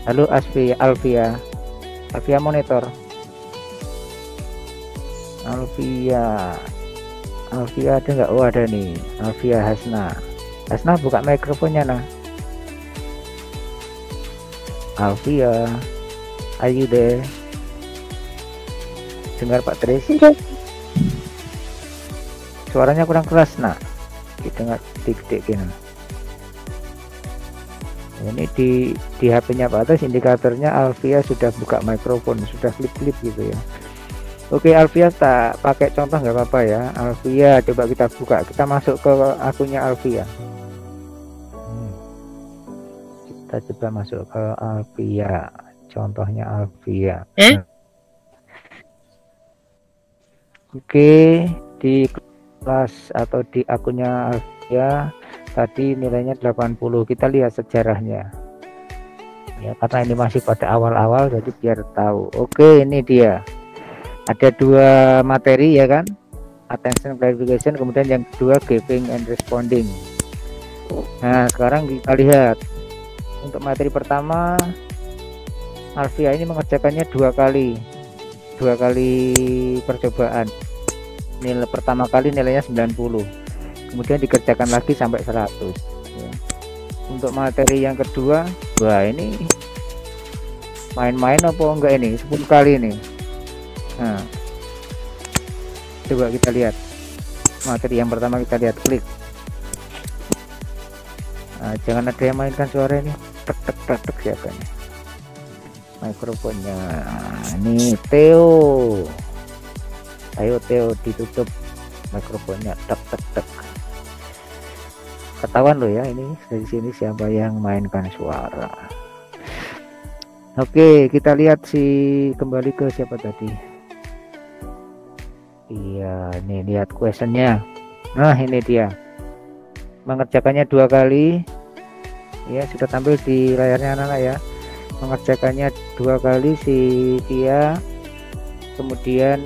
Halo Alfia monitor. Alfia ada nggak? Oh ada nih, Alfia Hasna buka mikrofonnya nah. Alfia, are you there? Dengar Pak Tris? Suaranya kurang keras nak, kita nggak dik gini. Ini di HP-nya Pak Tris, indikatornya Alfia sudah buka mikrofon, sudah klip gitu ya. Oke, Alfia tak pakai contoh nggak apa-apa ya. Alfia coba kita buka, kita masuk ke akunnya Alfia. Kita coba masuk ke Alfia, contohnya Alfia. Oke, di kelas atau di akunnya Alfia tadi nilainya 80. Kita lihat sejarahnya ya, karena ini masih pada awal-awal jadi biar tahu. Oke, ini dia. Ada 2 materi ya kan, attention clarification, kemudian yang kedua giving and responding. Nah, sekarang kita lihat untuk materi pertama, Alfia ini mengerjakannya 2 kali percobaan. Nilai pertama kali nilainya 90, kemudian dikerjakan lagi sampai 100 ya. Untuk materi yang kedua, wah ini main-main apa enggak ini, 10 kali ini. Nah, coba kita lihat materi yang pertama, kita lihat klik. Nah, jangan ada yang mainkan suara ini, tek siapa ini mikrofonnya. Ini Theo, ayo Theo ditutup mikrofonnya, tek. Ketahuan loh ya, ini dari sini siapa yang mainkan suara. Oke, kita lihat kembali ke siapa tadi. Iya, nih lihat questionnya. Nah, ini dia, mengerjakannya 2 kali ya, sudah tampil di layarnya anak-anak ya. Mengerjakannya 2 kali si dia, kemudian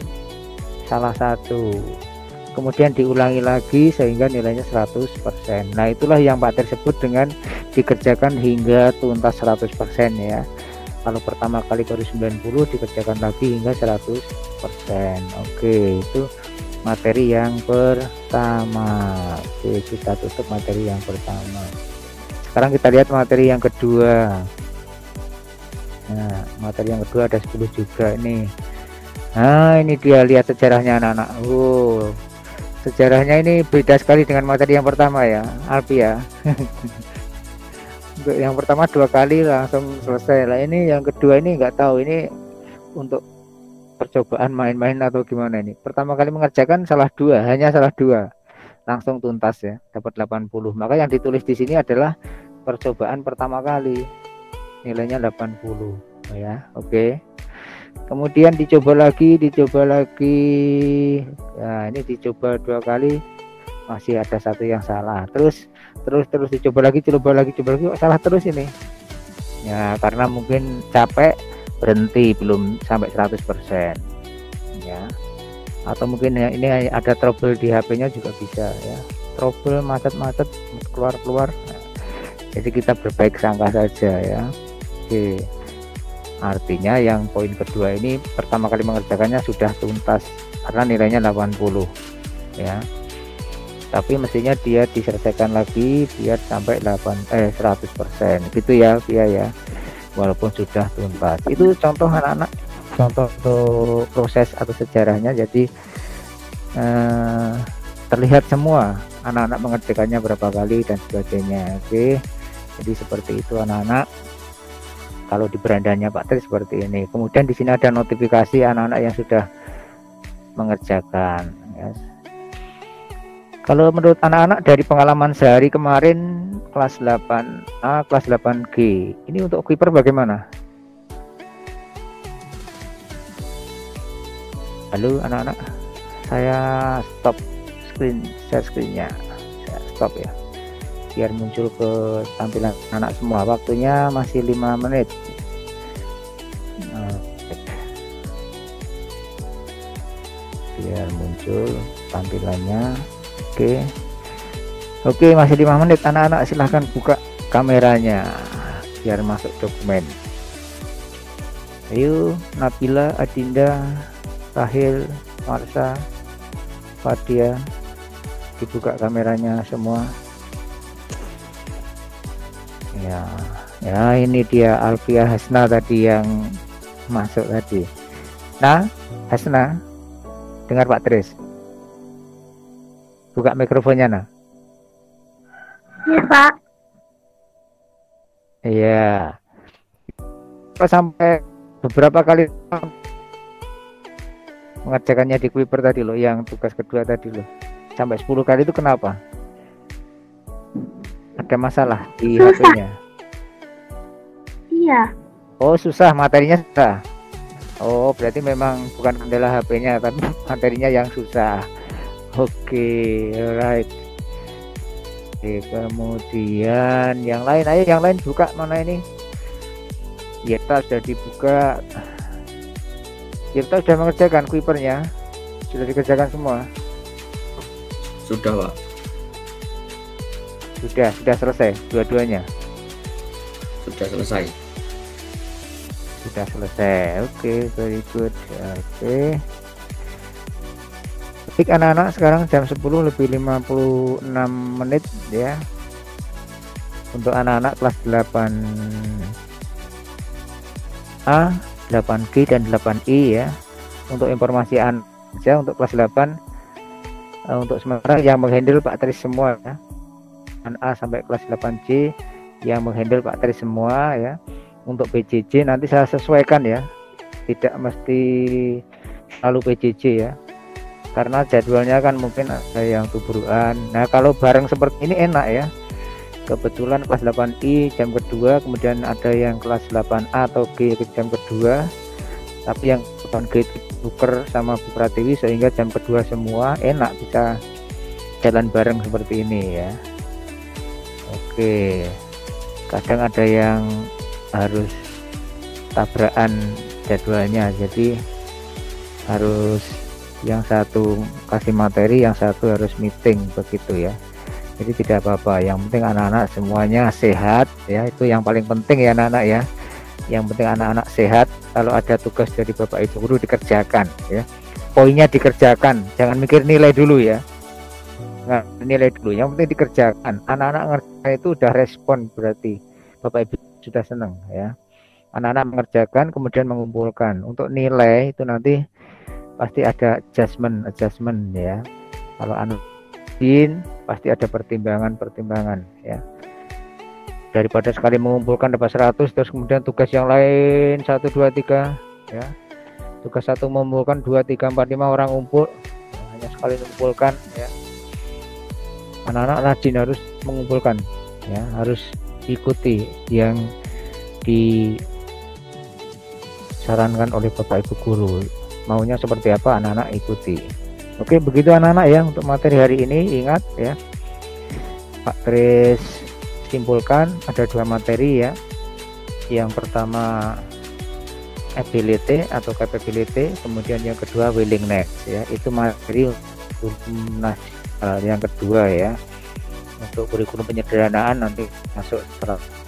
salah 1, kemudian diulangi lagi sehingga nilainya 100%. Nah, itulah yang Pak tersebut dengan dikerjakan hingga tuntas 100% ya. Kalau pertama kali baru 90, dikerjakan lagi hingga 100%. Oke, itu materi yang pertama. Oke, kita tutup materi yang pertama. Sekarang kita lihat materi yang kedua. Nah, materi yang kedua ada 10 juga ini. Nah, ini dia, lihat sejarahnya anak-anak. Sejarahnya ini beda sekali dengan materi yang pertama ya, Alpi ya. Untuk yang pertama 2 kali langsung selesai lah. Ini yang kedua ini nggak tahu ini untuk percobaan main-main atau gimana ini. Pertama kali mengerjakan hanya salah 2. Langsung tuntas ya, dapat 80. Maka yang ditulis di sini adalah percobaan pertama kali. Nilainya 80 ya. Oke. Kemudian dicoba lagi. Nah, ini dicoba 2 kali masih ada 1 yang salah. Terus dicoba lagi, kok salah terus ini. Ya, karena mungkin capek berhenti, belum sampai 100% ya. Atau mungkin ya, ini ada trouble di HP-nya juga bisa ya. Trouble macet keluar. Jadi kita berbaik sangka saja ya. Oke. Artinya yang poin kedua ini pertama kali mengerjakannya sudah tuntas karena nilainya 80 ya. Tapi mestinya dia diselesaikan lagi biar sampai 100% gitu ya Via ya. Walaupun sudah tuntas. Itu contoh anak-anak, contoh untuk proses atau sejarahnya. Jadi terlihat semua anak-anak mengerjakannya berapa kali dan sebagainya. Oke. Jadi seperti itu anak-anak. Kalau di berandanya Pak Tri seperti ini. Kemudian di sini ada notifikasi anak-anak yang sudah mengerjakan ya. Kalau menurut anak-anak dari pengalaman sehari kemarin kelas 8A, kelas 8G, ini untuk Kuiper bagaimana? Halo anak-anak, saya stop share screen-nya, saya stop ya, biar muncul ke tampilan anak semua. Waktunya masih 5 menit. Biar muncul tampilannya. Oke, masih 5 menit anak-anak, silahkan buka kameranya biar masuk dokumen. Ayo Nabila, Adinda, Rahil, Marsa, Fadia, dibuka kameranya semua. Ya ini dia Alfia Hasna tadi yang masuk tadi. Nah, Hasna, dengar Pak Tris. Buka mikrofonnya nah. Iya Pak. Iya. Sampai beberapa kali mengerjakannya di Kuiper tadi loh, yang tugas kedua tadi loh. Sampai 10 kali itu kenapa? Ada masalah di HP-nya? Iya. Oh susah, materinya susah. Oh berarti memang bukan kendala HP-nya, tapi materinya yang susah. Oke, alright. Oke, kemudian yang lain, ayo yang lain buka, mana ini? Yeta sudah dibuka. Yeta sudah mengerjakan Kuipernya, sudah dikerjakan semua. Sudah Pak. Sudah selesai dua-duanya. Sudah selesai. Sudah selesai. Oke, very good. Oke. Ketik anak-anak sekarang jam 10 lebih 56 menit ya. Untuk anak-anak kelas 8A, 8G dan 8I ya. Untuk informasi aja untuk kelas 8 untuk sementara yang menghandle Pak Tris semua ya. A sampai kelas 8C yang menghandle Pak Tris semua ya. Untuk PJJ nanti saya sesuaikan ya. Tidak mesti selalu PJJ ya. Karena jadwalnya kan mungkin ada yang tubruan. Nah kalau bareng seperti ini enak ya. Kebetulan kelas 8I jam kedua, kemudian ada yang kelas 8A atau G jam kedua, tapi yang 8G itu tuker sama Bu Pratiwi sehingga jam kedua semua, enak bisa jalan bareng seperti ini ya. Oke, kadang ada yang harus tabrakan jadwalnya, jadi harus yang satu kasih materi, yang satu harus meeting begitu ya. Jadi tidak apa-apa, yang penting anak-anak semuanya sehat ya, itu yang paling penting ya anak-anak ya. Yang penting anak-anak sehat. Kalau ada tugas dari Bapak Ibu guru dikerjakan ya, poinnya dikerjakan, jangan mikir nilai dulu ya. Nah, nilai dulu, yang penting dikerjakan. Anak-anak ngerjakan itu udah respon, berarti Bapak Ibu sudah senang ya. Anak-anak mengerjakan kemudian mengumpulkan. Untuk nilai itu nanti pasti ada adjustment ya. Kalau anak pasti ada pertimbangan ya. Daripada sekali mengumpulkan dapat 100 terus kemudian tugas yang lain 1 2 3 ya. Tugas satu mengumpulkan 2 3 4 5 orang ngumpul. Hanya sekali mengumpulkan ya. Anak-anak rajin harus mengumpulkan ya, harus ikuti yang disarankan oleh Bapak Ibu guru. Maunya seperti apa anak-anak ikuti. Oke, begitu anak-anak ya untuk materi hari ini. Ingat ya, Pak Kris simpulkan ada 2 materi ya. Yang pertama ability atau capability, kemudian yang kedua willingness ya. Itu materi yang kedua ya. Untuk kurikulum penyederhanaan nanti masuk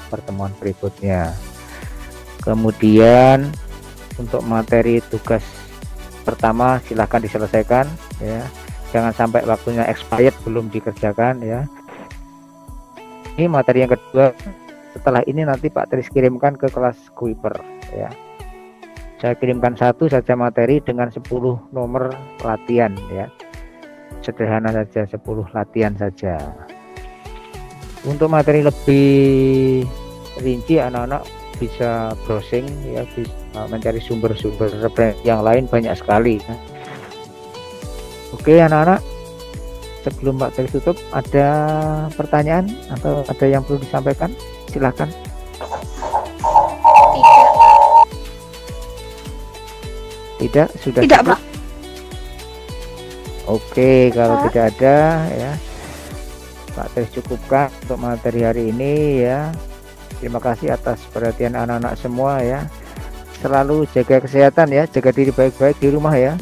pertemuan berikutnya. Kemudian untuk materi tugas pertama silahkan diselesaikan ya. Jangan sampai waktunya expired belum dikerjakan ya. Ini materi yang kedua. Setelah ini nanti Pak Tris kirimkan ke kelas Kuiper ya. Saya kirimkan 1 saja materi dengan 10 nomor latihan ya. Sederhana saja, 10 latihan saja. Untuk materi lebih rinci anak-anak bisa browsing ya, bisa mencari sumber-sumber yang lain banyak sekali ya. Oke anak-anak, sebelum Pak Tris tutup ada pertanyaan atau ada yang perlu disampaikan? Silakan. Tidak, sudah Tidak, cukup? Pak. Oke, kalau tidak ada ya Pak Tris cukupkan untuk materi hari ini ya. Terima kasih atas perhatian anak-anak semua ya. Selalu jaga kesehatan ya, jaga diri baik-baik di rumah ya.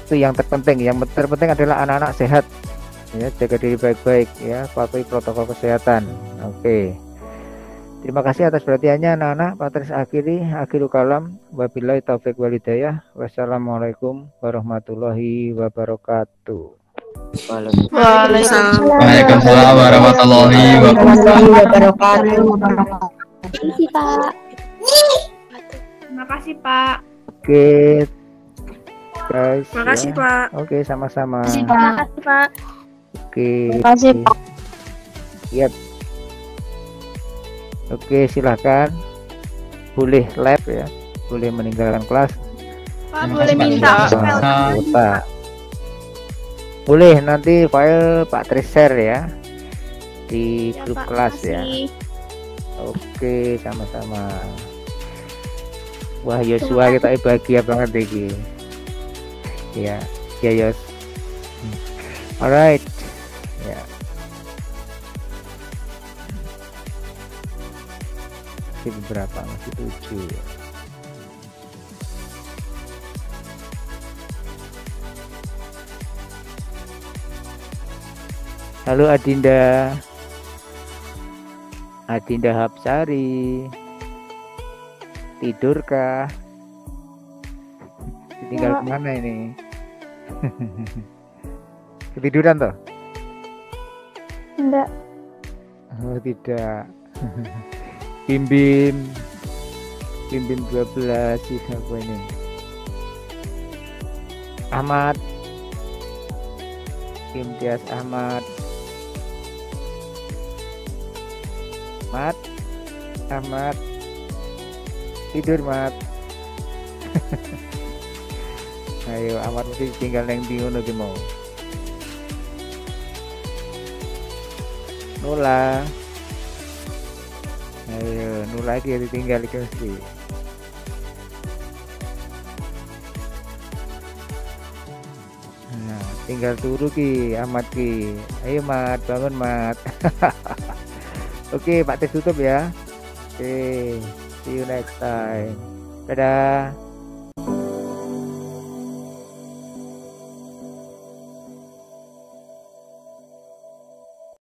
Itu yang terpenting. Yang terpenting adalah anak-anak sehat ya, jaga diri baik-baik ya, patuhi protokol kesehatan. Oke. Terima kasih atas perhatiannya anak-anak. Pak Tris akhiru kalam. Wabillahi taufik walhidayah. Wassalamualaikum warahmatullahi wabarakatuh. Waalaikumsalam. Waalaikumsalam warahmatullahi wabarakatuh. Terima kasih, Pak. Oke, guys. Terima kasih, ya. Pak. Oke, sama-sama. Terima kasih, Pak. Oke. Terima kasih, Pak. Yap. Oke, silakan. Boleh lab ya. Boleh meninggalkan kelas. Pak, boleh minta Kuota. Boleh nanti file Pak Tris share ya di Ya, grup Pak, kelas ya. makasih. Oke, sama-sama. Wah, Yosua kita bahagia banget iki. Ya, ya Yos. Alright. Ya. Masih beberapa, masih 7 ya. Halo Adinda. Adinda Hapsari. Tidurkah? Tinggal kemana ini? Ketiduran toh? Enggak. Oh tidak. Bim 12 siapa ini? Ahmad. Imtiaz Ahmad. Ahmad. Tidur Mat. Ayo Ahmad mesti tinggal neng di ngono ki mau. Nula. Ayo Nula iki ditinggal iki mesti. Nah, tinggal turu ki Ahmad ki. Ayo Mat, bangun Mat. Oke, Pak Tes tutup ya. Oke, see you next time. Dadah.